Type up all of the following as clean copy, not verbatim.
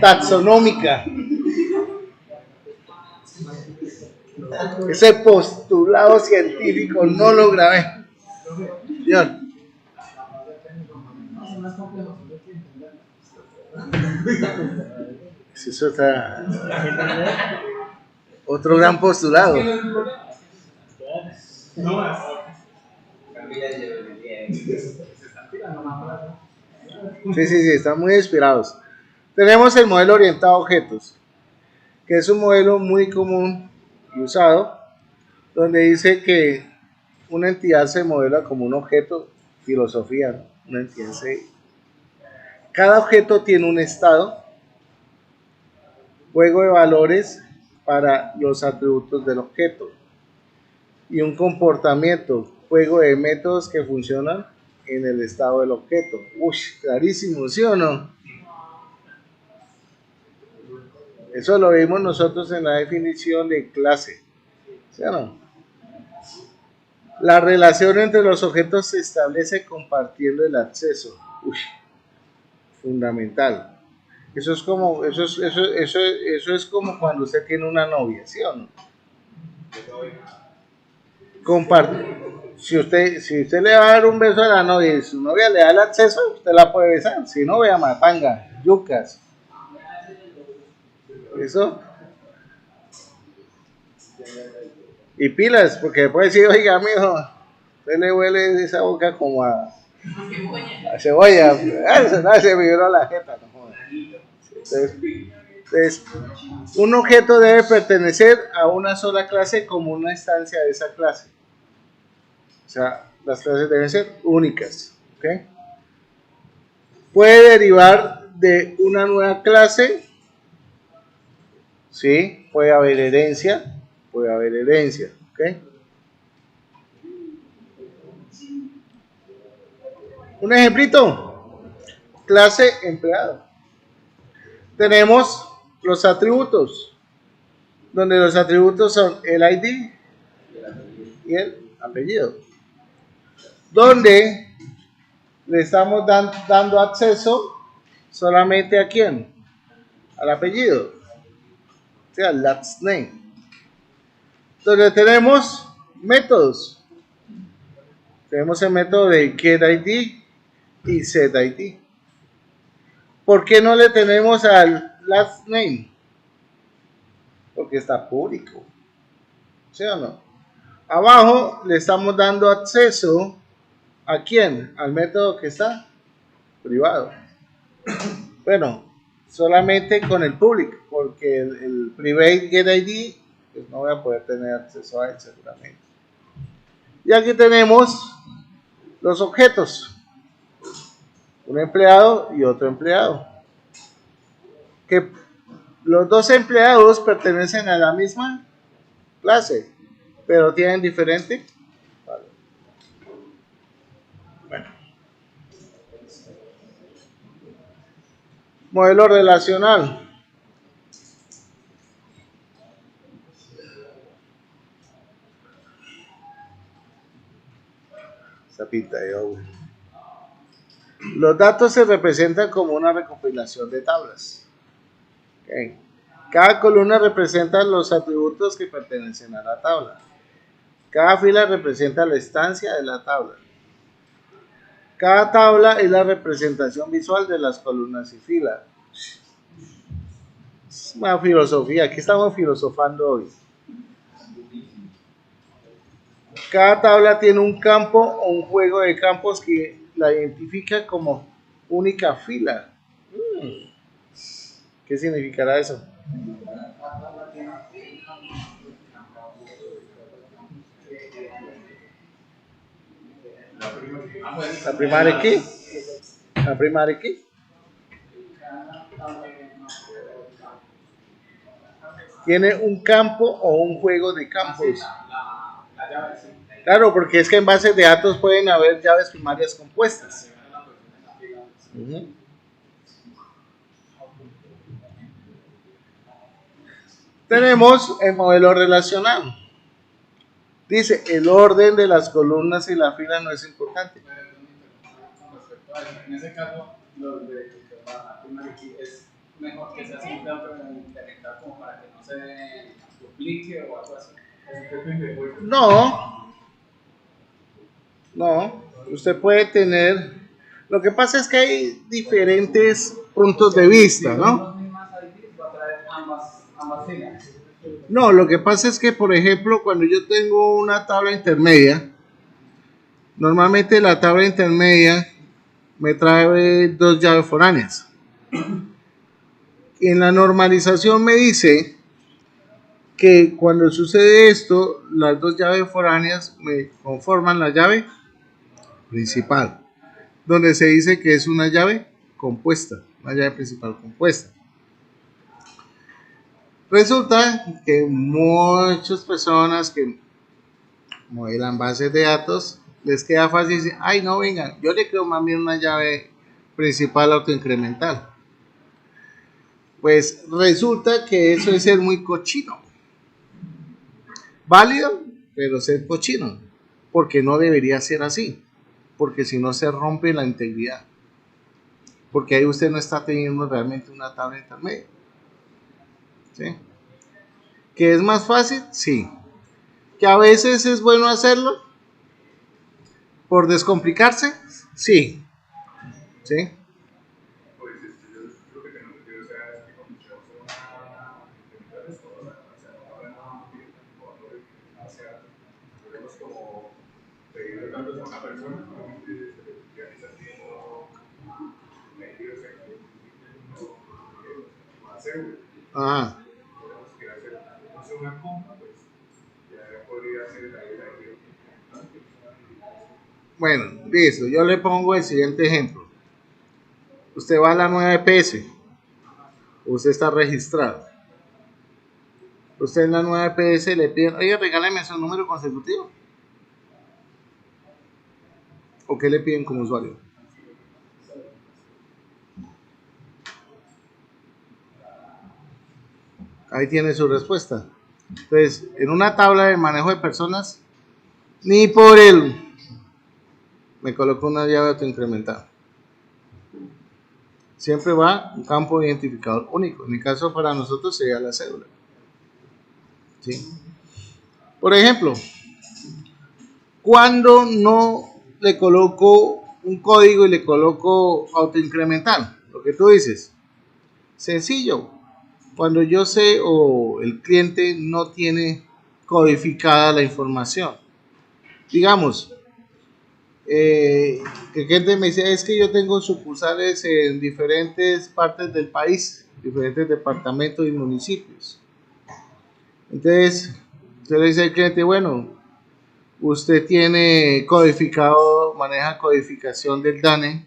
taxonómica. Ese postulado científico no lo grabé. Señor. Es otro gran postulado. Sí, están muy inspirados. Tenemos el modelo orientado a objetos, que es un modelo muy común y usado, donde dice que una entidad se modela como un objeto, filosofía, ¿no? Una entidad cada objeto tiene un estado, juego de valores para los atributos del objeto y un comportamiento, juego de métodos que funcionan en el estado del objeto. Uy, clarísimo, ¿sí o no? Eso lo vimos nosotros en la definición de clase, ¿sí o no? La relación entre los objetos se establece compartiendo el acceso. Uy, fundamental. Eso es como cuando usted tiene una novia, ¿sí o no? Si usted le va a dar un beso a la novia y su novia le da el acceso, usted la puede besar. Si no, vea matanga, yucas. Eso. Y pilas, porque puede decir, oiga, mijo, usted le huele esa boca como a cebolla. Se me violó la jeta, no jodas. Entonces, un objeto debe pertenecer a una sola clase como una instancia de esa clase. O sea, las clases deben ser únicas. ¿Okay? Puede derivar de una nueva clase. Sí, puede haber herencia. ¿Okay? Un ejemplito. Clase empleado. Tenemos los atributos, donde los atributos son el ID y el apellido, donde le estamos dando acceso solamente a quién, al apellido, o sea, last name. Donde tenemos métodos, tenemos el método de getID y setID. ¿Por qué no le tenemos al last name? Porque está público, ¿sí o no? Abajo le estamos dando acceso ¿a quién? Al método que está privado. Bueno, solamente con el público, porque el private getID pues no voy a poder tener acceso a él seguramente. Y aquí tenemos los objetos, un empleado y otro empleado, que los dos empleados pertenecen a la misma clase, pero tienen diferente valor. Bueno. Modelo relacional. Esa pinta de agua. Los datos se representan como una recopilación de tablas. Okay. Cada columna representa los atributos que pertenecen a la tabla. Cada fila representa la estancia de la tabla. Cada tabla es la representación visual de las columnas y filas. Es una filosofía, aquí estamos filosofando hoy. Cada tabla tiene un campo o un juego de campos que la identifica como única fila. ¿Qué significará eso? ¿La primaria aquí? ¿La primaria aquí? Tiene un campo o un juego de campos. Claro, porque es que en bases de datos pueden haber llaves primarias compuestas. Tenemos el modelo relacional. Dice, el orden de las columnas y la fila no es importante. En ese caso, lo de la primaria aquí es mejor que sea siempre implementar como para que no se duplique o algo así. No, no. Usted puede tener. Lo que pasa es que hay diferentes puntos de vista, ¿no? No, lo que pasa es que, por ejemplo, cuando yo tengo una tabla intermedia, normalmente la tabla intermedia me trae dos llaves foráneas. Y en la normalización me dice que cuando sucede esto, las dos llaves foráneas me conforman la llave principal, donde se dice que es una llave compuesta, una llave principal compuesta. Resulta que muchas personas que modelan bases de datos les queda fácil decir, ay no, venga, yo le creo más bien una llave principal autoincremental. Pues resulta que eso es ser muy cochino. Válido, pero ser cochino, porque no debería ser así, porque si no se rompe la integridad, porque ahí usted no está teniendo realmente una tabla intermedia. ¿Sí? ¿Que es más fácil? Sí. ¿Que a veces es bueno hacerlo por descomplicarse? Sí. ¿Sí? Ajá. Bueno, listo. Yo le pongo el siguiente ejemplo. Usted va a la nueva EPS. Usted está registrado. Usted en la nueva EPS le pide, oye, regáleme su número consecutivo. ¿O qué le piden como usuario? Ahí tiene su respuesta. Entonces, en una tabla de manejo de personas, ni por él me coloco una llave autoincrementada. Siempre va un campo identificador único. En mi caso, para nosotros sería la cédula. ¿Sí? Por ejemplo, cuando no le coloco un código y le coloco autoincremental, lo que tú dices, sencillo. Cuando yo sé o el cliente no tiene codificada la información. Digamos, que el cliente me dice, es que yo tengo sucursales en diferentes partes del país, diferentes departamentos y municipios. Entonces, usted le dice al cliente, bueno, usted tiene codificado, maneja codificación del DANE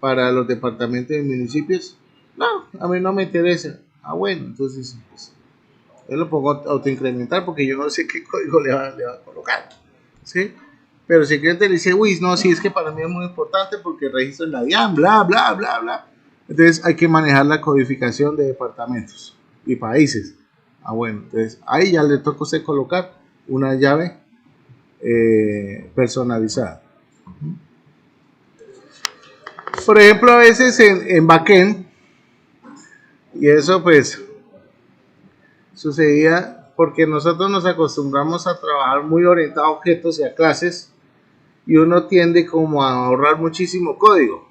para los departamentos y municipios. No, a mí no me interesa. Ah, bueno, entonces pues, yo lo pongo autoincrementar porque yo no sé qué código le va a colocar. ¿Sí? Pero si el cliente le dice, uy, no, sí, es que para mí es muy importante porque registro en la DIAN, bla, bla, bla, bla. Entonces hay que manejar la codificación de departamentos y países. Ah, bueno, entonces ahí ya le toca a usted colocar una llave personalizada. Por ejemplo, a veces en backend, y eso pues sucedía porque nosotros nos acostumbramos a trabajar muy orientado a objetos y a clases y uno tiende como a ahorrar muchísimo código.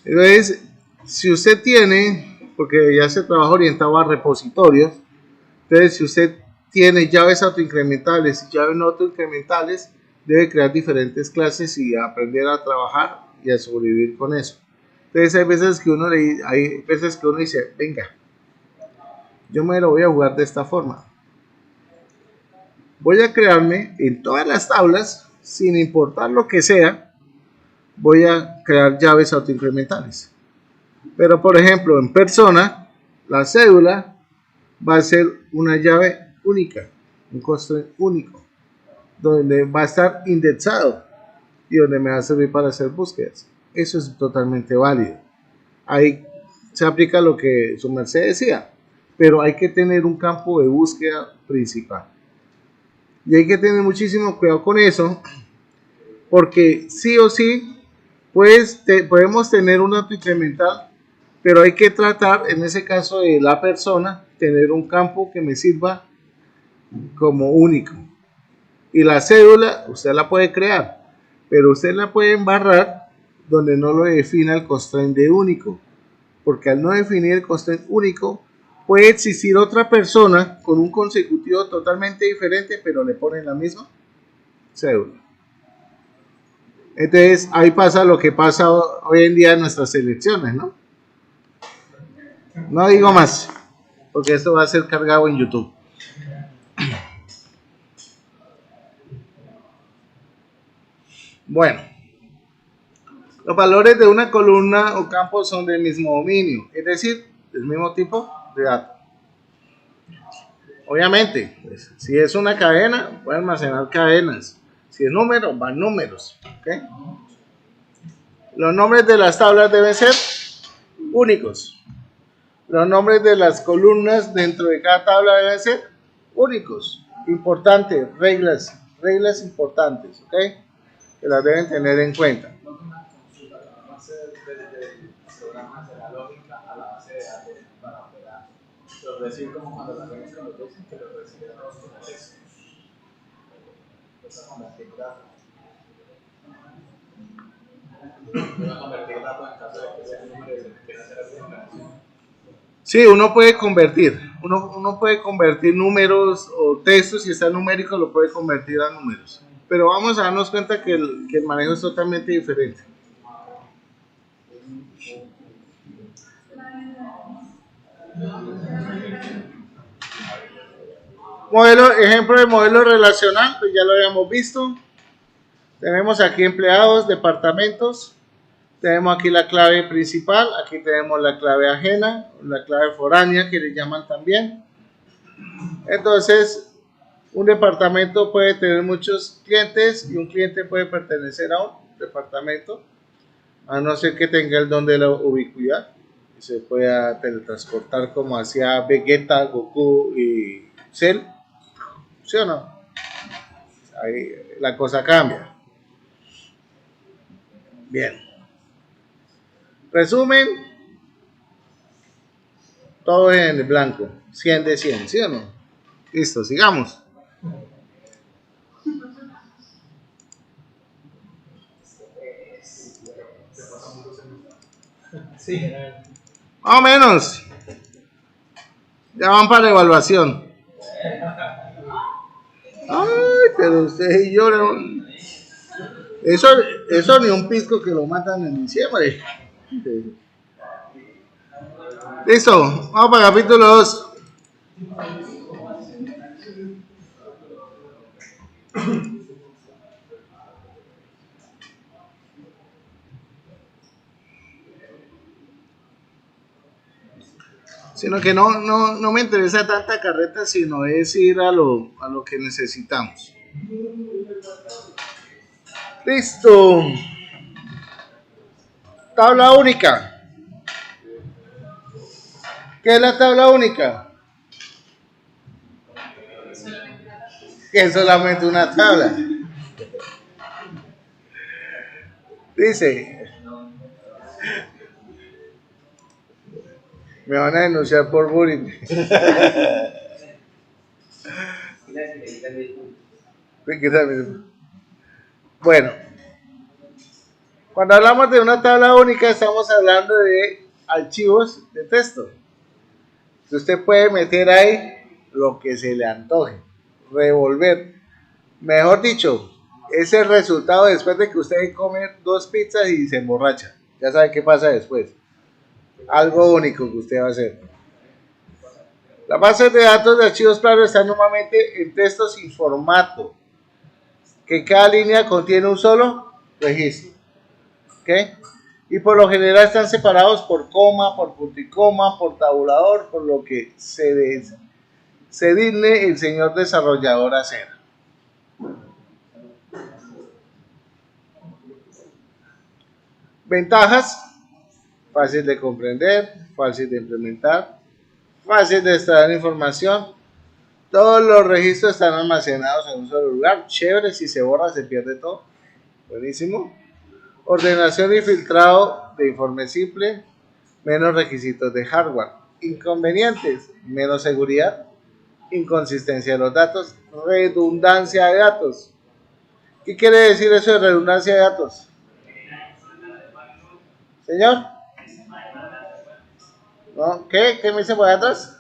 Entonces, si usted tiene, porque ya se trabaja orientado a repositorios, entonces si usted tiene llaves autoincrementales y llaves no autoincrementales, debe crear diferentes clases y aprender a trabajar y a sobrevivir con eso. Entonces hay veces que uno dice, venga, yo me lo voy a jugar de esta forma. Voy a crearme en todas las tablas, sin importar lo que sea, voy a crear llaves autoincrementales. Pero por ejemplo, en persona, la cédula va a ser una llave única, un costo único, donde va a estar indexado y donde me va a servir para hacer búsquedas. Eso es totalmente válido. Ahí se aplica lo que su merced decía, pero hay que tener un campo de búsqueda principal. Y hay que tener muchísimo cuidado con eso, porque sí o sí, pues podemos tener un auto incremental Pero hay que tratar, en ese caso de la persona, tener un campo que me sirva como único. Y la cédula, usted la puede crear, pero usted la puede embarrar donde no lo defina el constraint de único. Porque al no definir el constraint único, puede existir otra persona con un consecutivo totalmente diferente, pero le ponen la misma cédula. Entonces, ahí pasa lo que pasa hoy en día en nuestras elecciones, ¿no? No digo más, porque esto va a ser cargado en YouTube. Bueno, los valores de una columna o campo son del mismo dominio, es decir, del mismo tipo de dato. Obviamente, pues, si es una cadena, puede almacenar cadenas. Si es número, van números. ¿Okay? Los nombres de las tablas deben ser únicos. Los nombres de las columnas dentro de cada tabla deben ser únicos. Importante, reglas importantes, ¿ok? Que las deben tener en cuenta. No con una consulta, la base desde el programa de la lógica a la base de datos para operar. Pero decir como cuando lo hacemos con los dos, que lo recibe todos como texto. Eso convertir datos. Yo convertir datos en caso de que sea un número y se quiera hacer alguna operación. Sí, uno puede convertir números o textos, si está numérico lo puede convertir a números. Pero vamos a darnos cuenta que el manejo es totalmente diferente. Ejemplo de modelo relacional, pues ya lo habíamos visto. Tenemos aquí empleados, departamentos. Tenemos aquí la clave principal, aquí tenemos la clave ajena, la clave foránea que le llaman también. Entonces, un departamento puede tener muchos clientes y un cliente puede pertenecer a un departamento, a no ser que tenga el don de la ubicuidad y se pueda teletransportar como hacía Vegeta, Goku y Cell. ¿Sí o no? Ahí la cosa cambia. Bien. Resumen, todo en el blanco, 100 de 100, ¿sí o no? Listo, sigamos. Sí. Más o menos. Ya van para la evaluación. Ay, pero usted y yo no. Eso ni un pisco que lo matan en diciembre. Listo, vamos para el capítulo 2. Sino que no me interesa tanta carreta, sino es ir a lo que necesitamos. Listo. Tabla única. ¿Qué es la tabla única? Que es solamente una tabla. Dice, me van a denunciar por bullying. Bueno, cuando hablamos de una tabla única estamos hablando de archivos de texto. Usted puede meter ahí lo que se le antoje, revolver. Mejor dicho, es el resultado después de que usted come 2 pizzas y se emborracha. Ya sabe qué pasa después. Algo único que usted va a hacer. Las bases de datos de archivos claros están normalmente en texto sin formato, que cada línea contiene un solo registro. ¿Okay? Y por lo general están separados por coma, por punto y coma, por tabulador, por lo que se digne el señor desarrollador hacer. Ventajas: fácil de comprender, fácil de implementar, fácil de extraer información. Todos los registros están almacenados en un solo lugar. Chévere, si se borra se pierde todo. Buenísimo. Ordenación y filtrado de informe simple. menos requisitos de hardware. Inconvenientes, menos seguridad, inconsistencia de los datos, redundancia de datos. ¿Qué quiere decir eso de redundancia de datos? Señor, ¿no? ¿Qué me dice por atrás?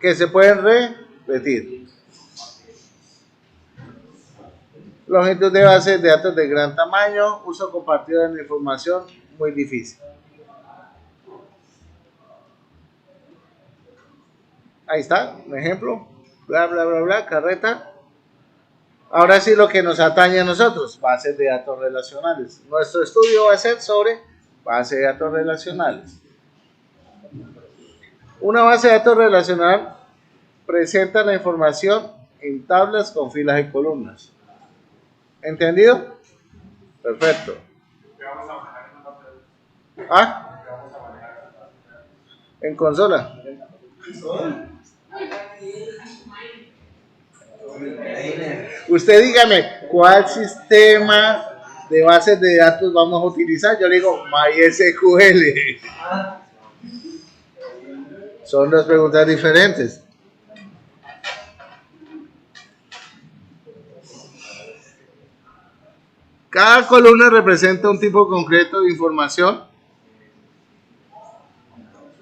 Que se pueden repetir. Longitud de bases de datos de gran tamaño, uso compartido de la información, muy difícil. Ahí está, un ejemplo, bla, bla, bla, bla, carreta. Ahora sí lo que nos atañe a nosotros, bases de datos relacionales. Nuestro estudio va a ser sobre bases de datos relacionales. Una base de datos relacional presenta la información en tablas con filas y columnas. ¿Entendido? Perfecto. ¿Ah? En consola. Usted dígame, ¿cuál sistema de bases de datos vamos a utilizar? Yo le digo MySQL. Son dos preguntas diferentes. Cada columna representa un tipo concreto de información.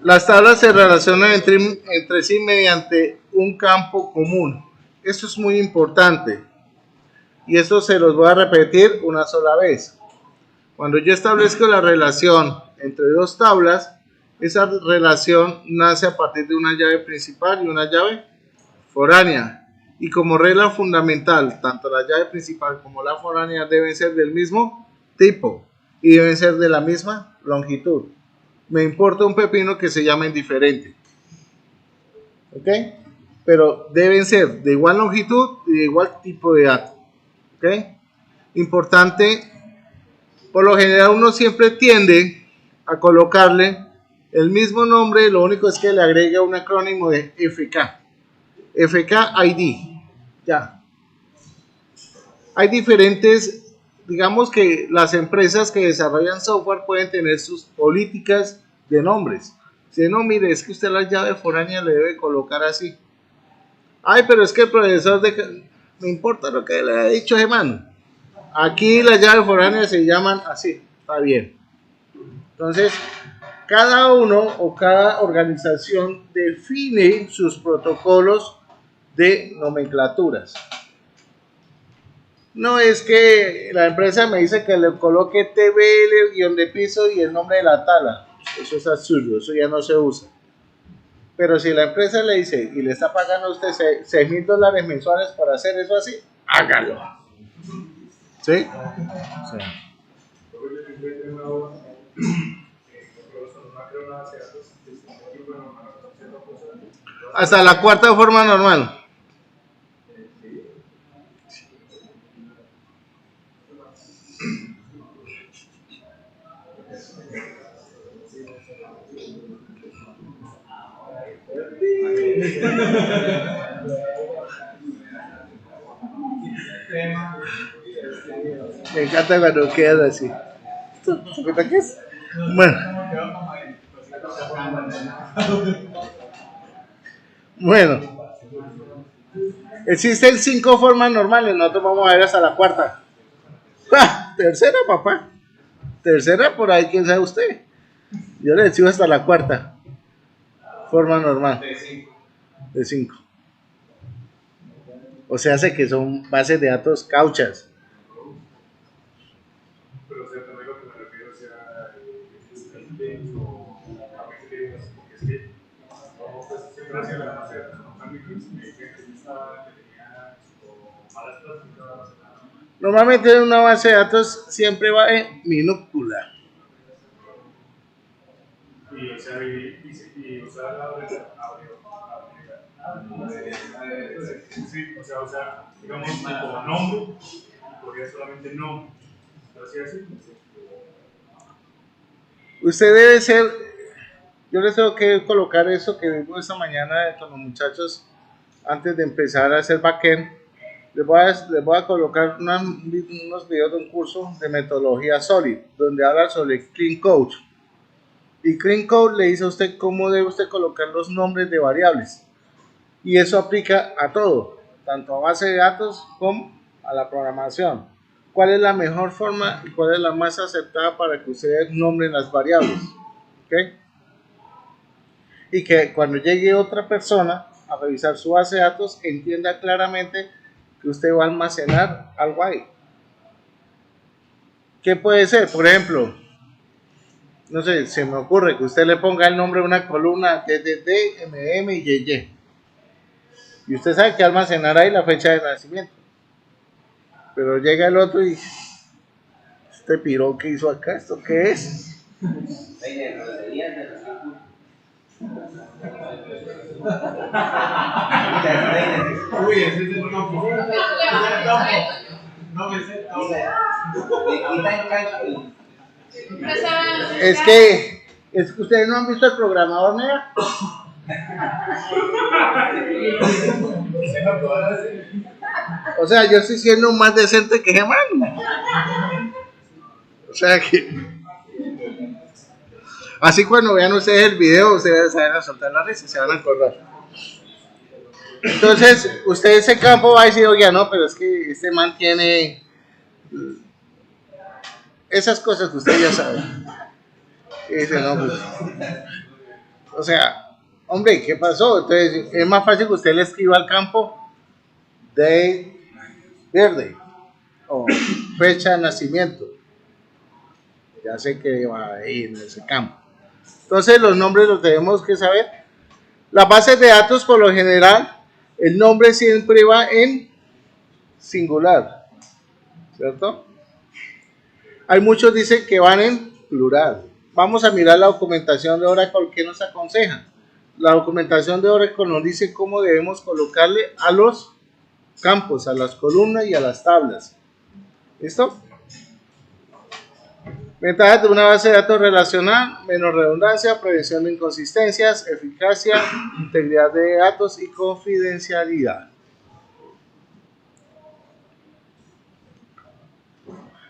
Las tablas se relacionan entre sí mediante un campo común. Eso es muy importante. Y eso se los voy a repetir una sola vez. Cuando yo establezco la relación entre dos tablas, esa relación nace a partir de una llave principal y una llave foránea. Y como regla fundamental, tanto la llave principal como la foránea deben ser del mismo tipo y deben ser de la misma longitud. Me importa un pepino que se llame diferente. ¿Ok? Pero deben ser de igual longitud y de igual tipo de dato. ¿Ok? Importante, por lo general uno siempre tiende a colocarle el mismo nombre, lo único es que le agrega un acrónimo de FK. FKID. Ya. Hay diferentes, digamos que las empresas que desarrollan software pueden tener sus políticas de nombres. Si no, mire, es que usted la llave foránea le debe colocar así. Ay, pero es que el profesor de... Me importa lo que le ha dicho Germán. Aquí las llaves foráneas se llaman así. Está bien. Entonces, cada uno o cada organización define sus protocolos de nomenclaturas. No es que la empresa me dice que le coloque TBL, guión de piso y el nombre de la tala. Eso es absurdo, eso ya no se usa. Pero si la empresa le dice y le está pagando a usted $6,000 mensuales por hacer eso así, hágalo. ¿Sí? Sí. Hasta la cuarta forma normal. Me encanta cuando queda así. ¿Qué es? Bueno. Bueno. Existen 5 formas normales. Nosotros vamos a ver hasta la cuarta. ¡Ah! Tercera, papá. Tercera, por ahí, quién sabe usted. Yo le sigo hasta la cuarta. Forma normal. De 5. O sea, hace que son bases de datos cauchas. Pero o sea, también lo que me refiero o sea, o porque es que siempre ha sido la base de datos, ¿no? Malas prácticas. Normalmente una base de datos siempre va en minúscula. Y, o sea, y usar la sí, o sea, digamos, tipo nombre, podría solamente nombre. Pero así así. Usted debe ser, yo les tengo que colocar eso que vimos esta mañana con los muchachos antes de empezar a hacer backend. Les voy a colocar unos videos de un curso de metodología Solid, donde habla sobre Clean Code. Y Clean Code le dice a usted cómo debe usted colocar los nombres de variables. Y eso aplica a todo, tanto a base de datos como a la programación. ¿Cuál es la mejor forma y cuál es la más aceptada para que ustedes nombren las variables? ¿Okay? Y que cuando llegue otra persona a revisar su base de datos, entienda claramente que usted va a almacenar algo ahí. ¿Qué puede ser? Por ejemplo, no sé, se me ocurre que usted le ponga el nombre de una columna DDD, MM y YY. Y usted sabe que almacenar ahí la fecha de nacimiento. Pero llega el otro y este piro que hizo acá, ¿esto qué es? Uy, ese es el topo. No, ese es el topo. Es que ustedes no han visto el programador Nea. O sea, yo estoy siendo más decente que Germán. O sea que. Así cuando vean ustedes el video, ustedes se van a soltar la risa y se van a acordar. Entonces, usted ese campo va a decir, oye, no, pero es que este man tiene esas cosas que usted ya sabe. Y dice, no, pues. O sea, hombre, ¿qué pasó? Entonces, es más fácil que usted le escriba al campo de verde o fecha de nacimiento. Ya sé que va a ir en ese campo. Entonces, los nombres los tenemos que saber. Las bases de datos, por lo general, el nombre siempre va en singular, ¿cierto? Hay muchos dicen que van en plural. Vamos a mirar la documentación de Oracle que nos aconseja. La documentación de Oracle nos dice cómo debemos colocarle a los campos, a las columnas y a las tablas. ¿Listo? Ventajas de una base de datos relacional: menos redundancia, prevención de inconsistencias, eficacia, integridad de datos y confidencialidad.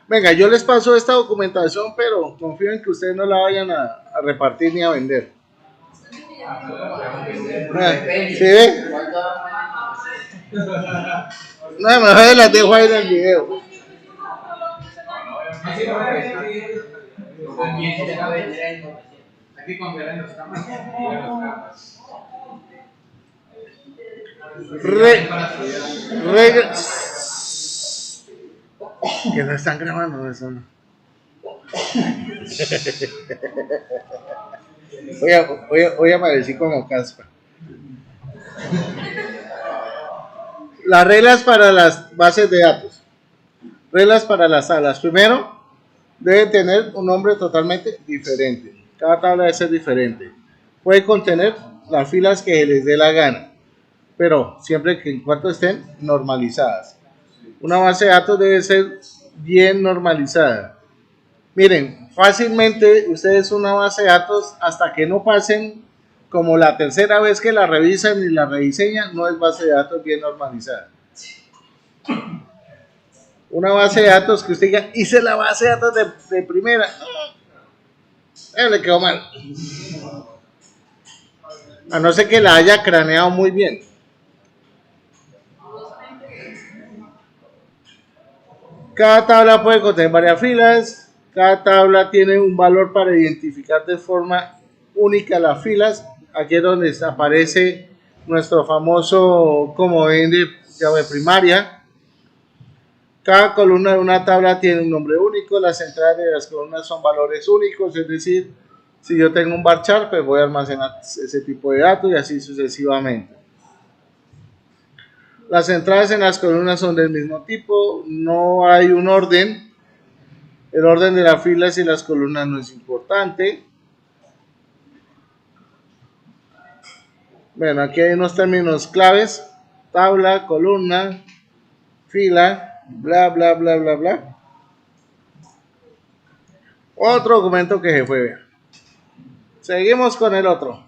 Venga, yo les paso esta documentación, pero confío en que ustedes no la vayan a repartir ni a vender. ¿Sí ve? No, mejor las dejo ahí en el video. Hay que confiar en los campos. Que no están grabando eso, ¿no? Voy a aparecer como caspa. Las reglas para las bases de datos. Reglas para las tablas. Primero, debe tener un nombre totalmente diferente. Cada tabla debe ser diferente. Puede contener las filas que les dé la gana, pero siempre que en cuanto estén normalizadas. Una base de datos debe ser bien normalizada. Miren, fácilmente ustedes una base de datos hasta que no pasen como la tercera vez que la revisan y la rediseñan, no es base de datos bien normalizada. Una base de datos que usted diga, hice la base de datos de primera, le quedó mal. A no ser que la haya craneado muy bien. Cada tabla puede contener varias filas. Cada tabla tiene un valor para identificar de forma única las filas. Aquí es donde aparece nuestro famoso comodín de llave primaria. Cada columna de una tabla tiene un nombre único. Las entradas de las columnas son valores únicos. Es decir, si yo tengo un varchar, pues voy a almacenar ese tipo de datos y así sucesivamente. Las entradas en las columnas son del mismo tipo. No hay un orden. El orden de las filas y las columnas no es importante. Bueno, aquí hay unos términos claves: tabla, columna, fila, bla, bla, bla, bla, bla. Otro documento que se fue. Seguimos con el otro.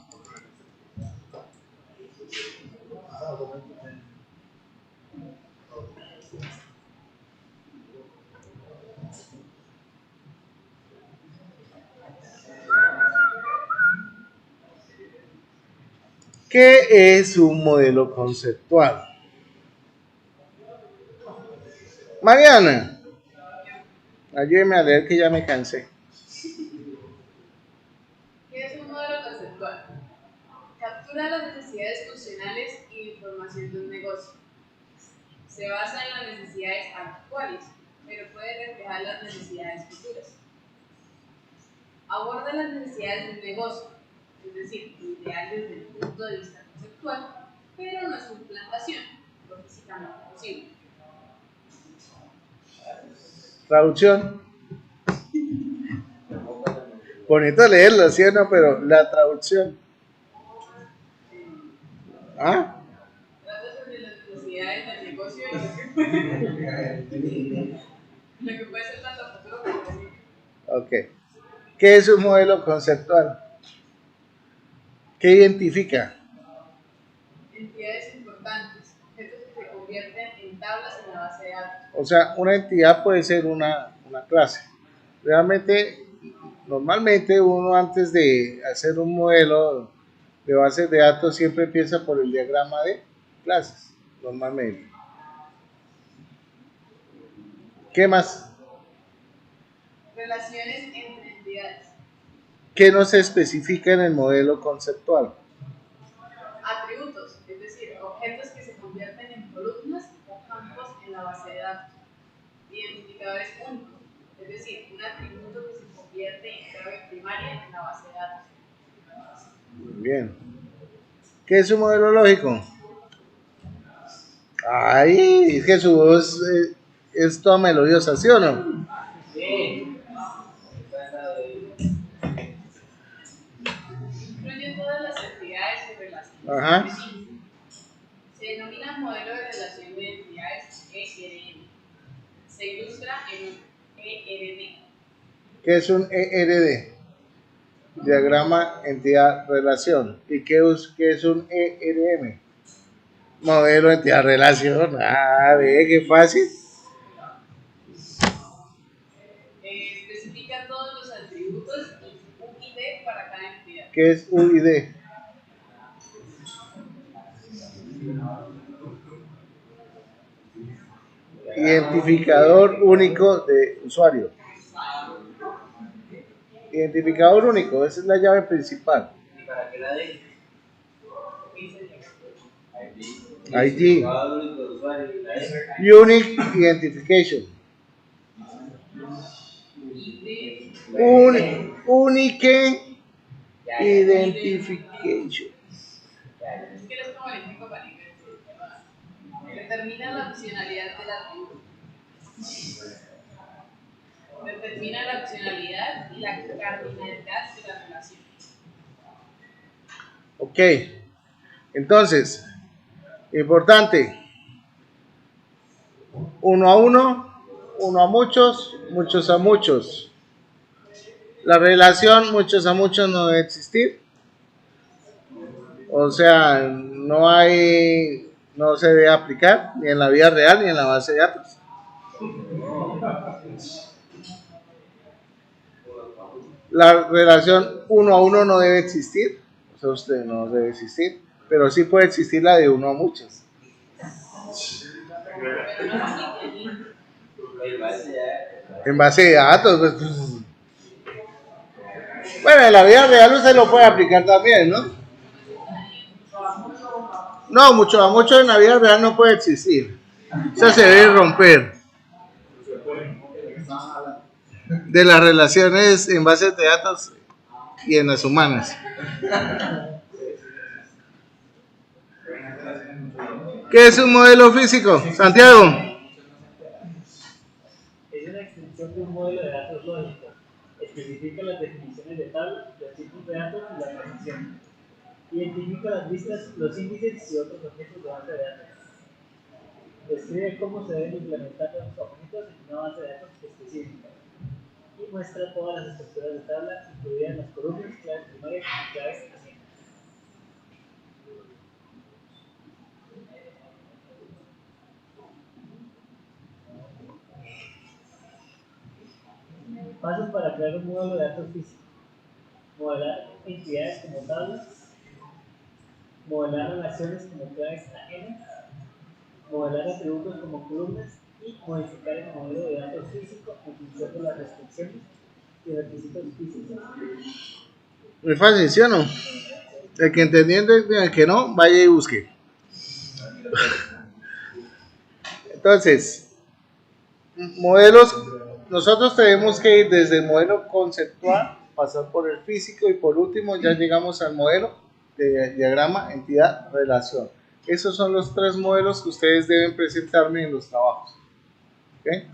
¿Qué es un modelo conceptual? Mariana, ayúdeme a leer que ya me cansé. ¿Qué es un modelo conceptual? Captura las necesidades funcionales y de información de un negocio. Se basa en las necesidades actuales, pero puede reflejar las necesidades futuras. Aborda las necesidades del negocio, es decir, lo ideal desde el punto de vista conceptual, pero no es una implantación, lo físicamente posible. Traducción. Bonito leerlo, ¿sí o no? Pero la traducción. ¿Ah? Trata sobre las necesidades del negocio y lo que puede ser tanto futuro como presente. Ok. ¿Qué es un modelo conceptual? ¿Qué identifica? Entidades importantes, objetos que se convierten en tablas en la base de datos. O sea, una entidad puede ser una clase. Realmente, normalmente uno antes de hacer un modelo de bases de datos siempre empieza por el diagrama de clases, normalmente. ¿Qué más? Relaciones entre entidades. ¿Qué no se especifica en el modelo conceptual? Atributos, es decir, objetos que se convierten en columnas o campos en la base de datos. Identificadores únicos, es decir, un atributo que se convierte en clave primaria en la base de datos. Muy bien. ¿Qué es un modelo lógico? Ay, es que su voz es toda melodiosa, ¿sí o no? Sí. Incluye todas las entidades y relaciones Ajá. entre sí. Se denomina modelo de relación de entidades ERN. Se ilustra en un ERD. ¿Qué es un ERD? Diagrama, entidad, relación. ¿Y qué es un ERM? Modelo, entidad, relación. Ah, ve, qué fácil. Especifica todos los atributos y UID para cada entidad. ¿Qué es UID? Identificador único de usuario. Identificador único, esa es la llave principal. ¿Y para qué la de? ID. ID. Unique Identification. Unique Identification. Es que les como el ejemplo para inglés. Determina la opcionalidad del atributo. Determina la opcionalidad y la cardinalidad de la relación. Ok. Entonces, importante. Uno a uno, uno a muchos, muchos a muchos. La relación muchos a muchos no debe existir. O sea, no se debe aplicar ni en la vida real ni en la base de datos. La relación uno a uno no debe existir. O sea, usted no debe existir. Pero sí puede existir la de uno a muchos. En base de datos, pues, bueno, en la vida real usted lo puede aplicar también, ¿no? No, mucho a mucho en la vida real no puede existir. Eso se debe romper. De las relaciones en bases de datos y en las humanas. ¿Qué es un modelo físico? Santiago. Es una extensión de un modelo de datos lógico. Especifica las definiciones de tabla, los tipos de datos y la precisión. Identifica las listas, los índices y otros objetos de base de datos. Describe cómo se deben implementar los objetos en una base de datos específica. Y muestra todas las estructuras de tabla, incluidas las columnas, claves primarias y claves ascendentes. Pasos para crear un modelo de datos físico. Modelar entidades como tablas. modelar relaciones como claves ajenas, modelar atributos como columnas y modificar el modelo de datos físico en función de las restricciones y requisitos físicos. Muy fácil, ¿sí o no? El que entendiendo y el que no, vaya y busque. Entonces, modelos, nosotros tenemos que ir desde el modelo conceptual, pasar por el físico y por último ya llegamos al modelo de diagrama, entidad, relación. Esos son los tres modelos que ustedes deben presentarme en los trabajos. ¿Okay?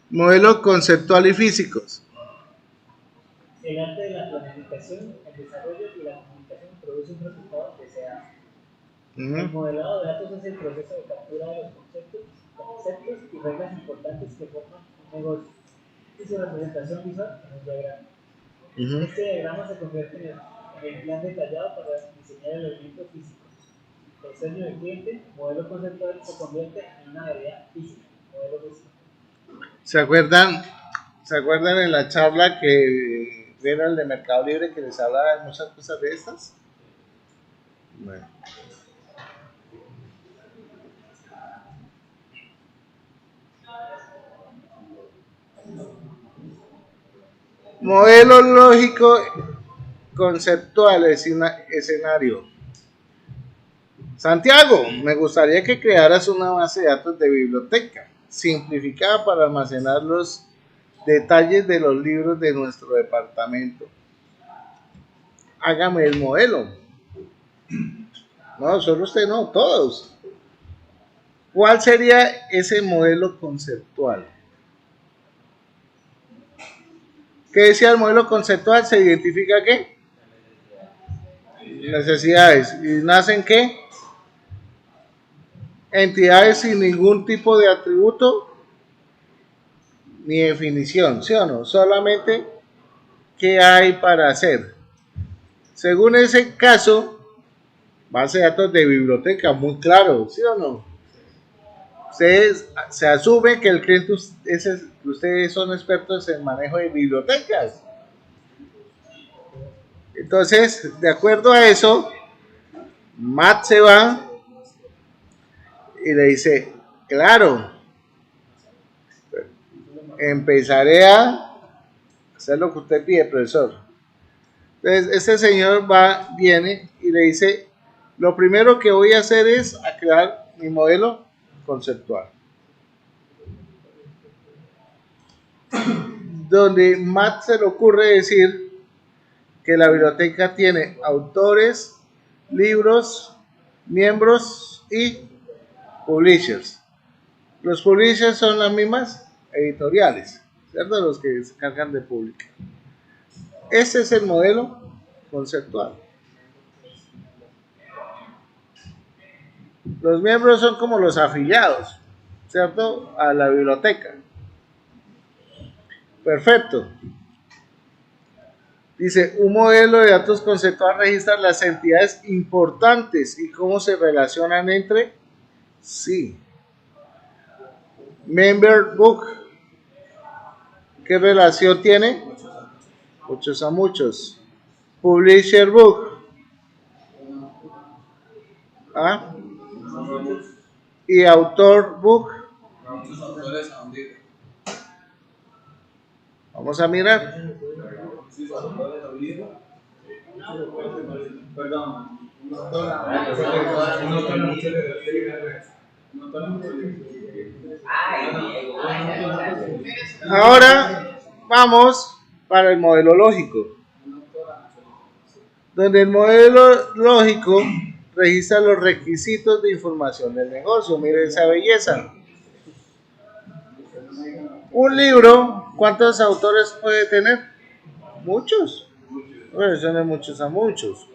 Modelo conceptual y físicos. El arte de la planificación, el desarrollo y la comunicación produce un resultado deseado. El modelado de datos es el proceso de captura de los conceptos y reglas importantes que forman un negocio y su representación visual en un diagrama. Este diagrama se convierte en el plan detallado para diseñar el elemento físico. El sueño del cliente, modelo conceptual, se convierte en una variedad física, modelo físico. ¿Se acuerdan en la charla que era el de Mercado Libre que les hablaba de muchas cosas de estas? Bueno. Modelo lógico conceptual, escenario. Santiago, me gustaría que crearas una base de datos de biblioteca simplificada para almacenar los detalles de los libros de nuestro departamento. Hágame el modelo. No, solo usted no, todos. ¿Cuál sería ese modelo conceptual? ¿Qué decía el modelo conceptual? ¿Se identifica qué? Necesidades. ¿Y nacen qué? Entidades sin ningún tipo de atributo ni definición, ¿sí o no? Solamente qué hay para hacer. Según ese caso, base de datos de biblioteca, muy claro, ¿sí o no? Se asume que el cliente, ustedes son expertos en manejo de bibliotecas. Entonces, de acuerdo a eso, Matt se va y le dice, claro, empezaré a hacer lo que usted pide, profesor. Entonces, este señor viene y le dice, lo primero que voy a hacer es a crear mi modelo conceptual. Donde Matt se le ocurre decir que la biblioteca tiene autores, libros, miembros y publishers. Los publishers son las mismas editoriales, ¿cierto? Los que se encargan de publicar. Ese es el modelo conceptual. Los miembros son como los afiliados, ¿cierto? A la biblioteca. Perfecto. Dice, un modelo de datos conceptual registra las entidades importantes y cómo se relacionan entre sí. Member book. ¿Qué relación tiene? Muchos a muchos. Publisher book. ¿Ah? Y autor book. Muchos autores a un libro. Vamos a mirar. Muchos autores a un libro. Perdón. Ahora vamos para el modelo lógico. Donde el modelo lógico registra los requisitos de información del negocio. Miren esa belleza. Un libro, ¿cuántos autores puede tener? Muchos. Bueno, eso no es muchos a muchos.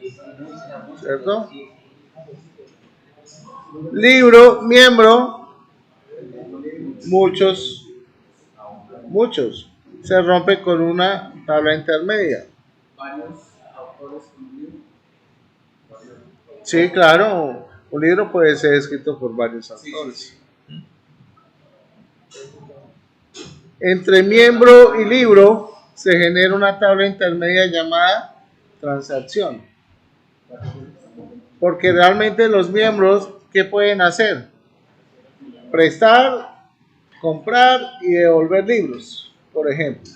¿Cierto? Libro, miembro, muchos. Se rompe con una tabla intermedia. Varios autores con un libro. Sí, claro. Un libro puede ser escrito por varios autores. Entre miembro y libro se genera una tabla intermedia llamada transacción. Porque realmente los miembros, ¿qué pueden hacer? Prestar, comprar y devolver libros, por ejemplo.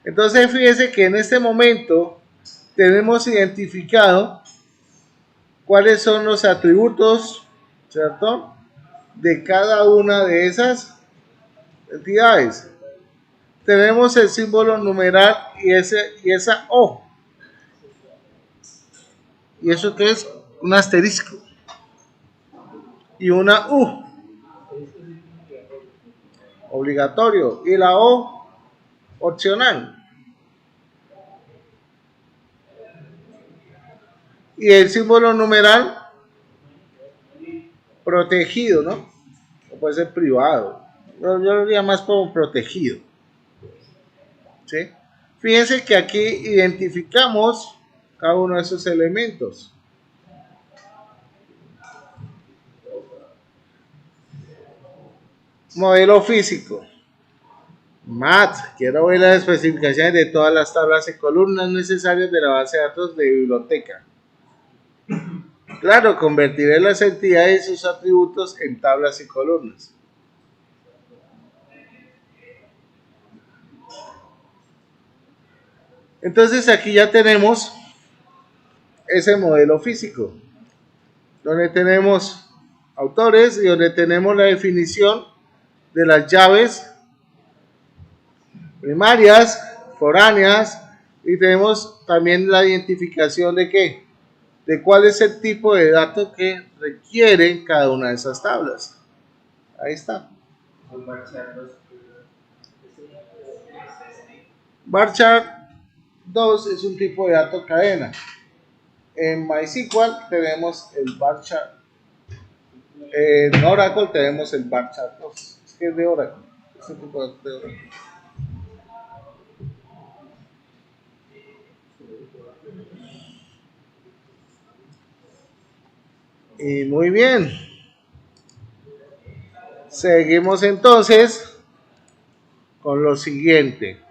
Entonces fíjense que en este momento tenemos identificado cuáles son los atributos, ¿cierto?, de cada una de esas entidades. Tenemos el símbolo numeral y esa O. ¿Y eso qué es? Un asterisco. Y una U. Obligatorio. Y la O, opcional. Y el símbolo numeral, protegido, ¿no? O puede ser privado. Yo lo diría más como protegido. ¿Sí? Fíjense que aquí identificamos cada uno de esos elementos. Modelo físico. Quiero ver las especificaciones de todas las tablas y columnas necesarias de la base de datos de biblioteca. Claro, convertiré las entidades y sus atributos en tablas y columnas. Entonces aquí ya tenemos ese modelo físico, donde tenemos autores y donde tenemos la definición de las llaves primarias, foráneas, y tenemos también la identificación de qué, de cuál es el tipo de dato que requieren cada una de esas tablas. Ahí está. Varchar 2 es un tipo de dato cadena. En MySQL tenemos el varchar. En Oracle tenemos el varchar 2. Es que es de Oracle. Es un tipo de dato de Oracle. Y muy bien. Seguimos entonces con lo siguiente.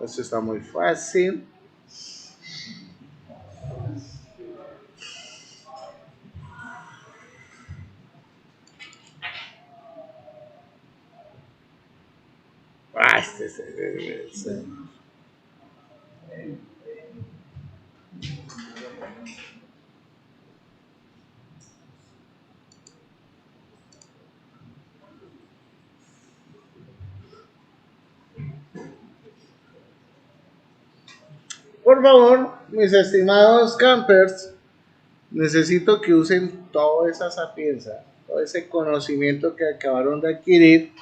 Esto está muy fácil. Por favor, mis estimados campers, necesito que usen toda esa sapiencia, todo ese conocimiento que acabaron de adquirir